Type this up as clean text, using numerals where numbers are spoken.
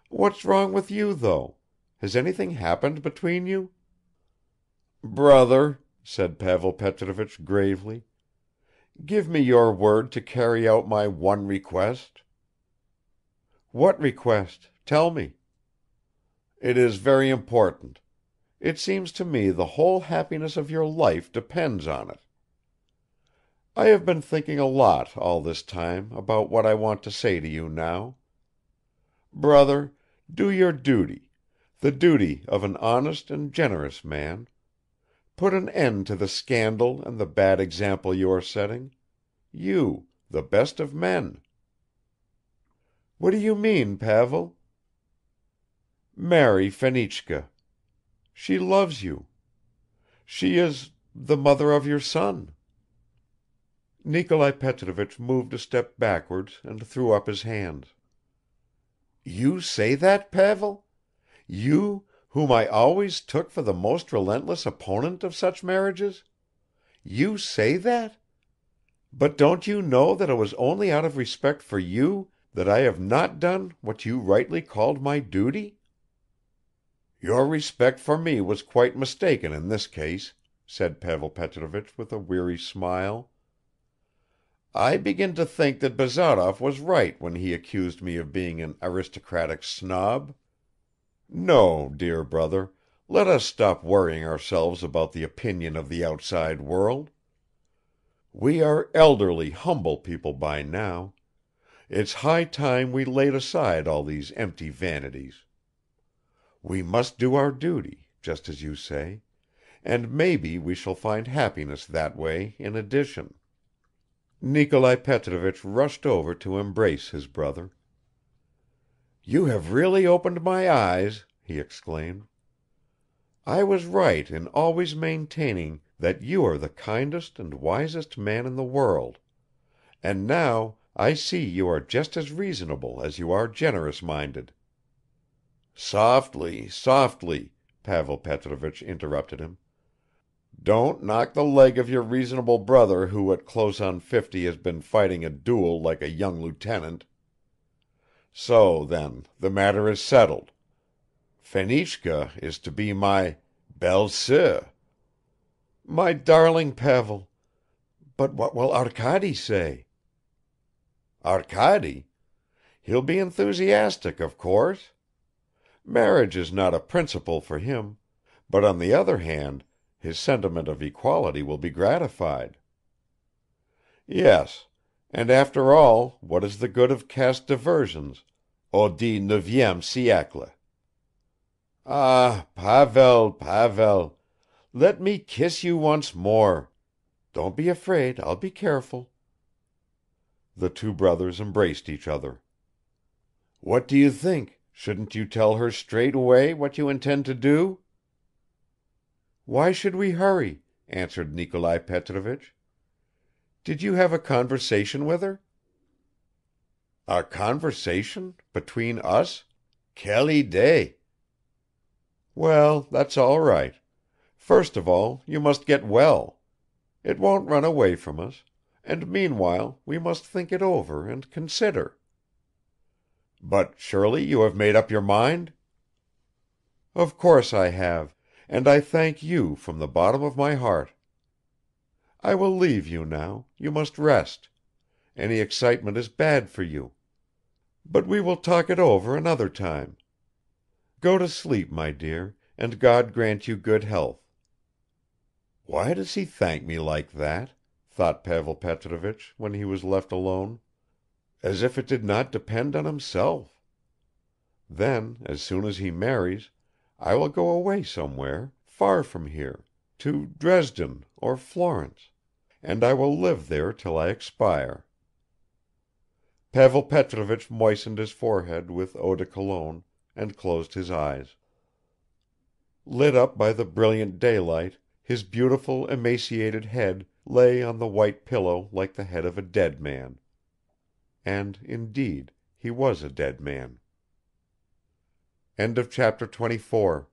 What's wrong with you, though? Has anything happened between you?" "Brother," said Pavel Petrovich gravely, "give me your word to carry out my one request." "What request? Tell me." "It is very important. It seems to me the whole happiness of your life depends on it. I have been thinking a lot all this time about what I want to say to you now. Brother, do your duty, the duty of an honest and generous man. Put an end to the scandal and the bad example you are setting. You, the best of men." "What do you mean, Pavel?" "Marry Fenichka. She loves you. She is the mother of your son." Nikolai Petrovich moved a step backwards and threw up his hands. "You say that, Pavel? You, whom I always took for the most relentless opponent of such marriages? You say that? But don't you know that it was only out of respect for you that I have not done what you rightly called my duty?" "Your respect for me was quite mistaken in this case," said Pavel Petrovich with a weary smile. "I begin to think that Bazarov was right when he accused me of being an aristocratic snob. No, dear brother, let us stop worrying ourselves about the opinion of the outside world. We are elderly, humble people by now. It's high time we laid aside all these empty vanities. We must do our duty, just as you say, and maybe we shall find happiness that way in addition." Nikolai Petrovich rushed over to embrace his brother. "You have really opened my eyes," he exclaimed. "I was right in always maintaining that you are the kindest and wisest man in the world, and now I see you are just as reasonable as you are generous-minded." "Softly, softly," Pavel Petrovich interrupted him. "Don't knock the leg of your reasonable brother who at close on 50 has been fighting a duel like a young lieutenant. So, then, the matter is settled. Fenichka is to be my belle sœur." "My darling Pavel! But what will Arkady say?" "Arkady? He'll be enthusiastic, of course. Marriage is not a principle for him, but on the other hand his sentiment of equality will be gratified. Yes, and after all what is the good of caste diversions au 19e siècle? Ah, Pavel, Pavel, let me kiss you once more. Don't be afraid, I'll be careful." The two brothers embraced each other. "What do you think? Shouldn't you tell her straight away what you intend to do?" "Why should we hurry?" answered Nikolai Petrovich. "Did you have a conversation with her?" "A conversation? Between us? Quelle idée!" "Well, that's all right. First of all you must get well. It won't run away from us, and meanwhile we must think it over and consider." "But surely you have made up your mind?" "Of course I have, and I thank you from the bottom of my heart. I will leave you now, you must rest; any excitement is bad for you. But we will talk it over another time. Go to sleep, my dear, and God grant you good health." "Why does he thank me like that?" thought Pavel Petrovich when he was left alone. "As if it did not depend on himself. Then, as soon as he marries, I will go away somewhere, far from here, to Dresden or Florence, and I will live there till I expire." Pavel Petrovich moistened his forehead with eau de Cologne and closed his eyes. Lit up by the brilliant daylight, his beautiful emaciated head lay on the white pillow like the head of a dead man. And indeed he was a dead man. Chapter 25.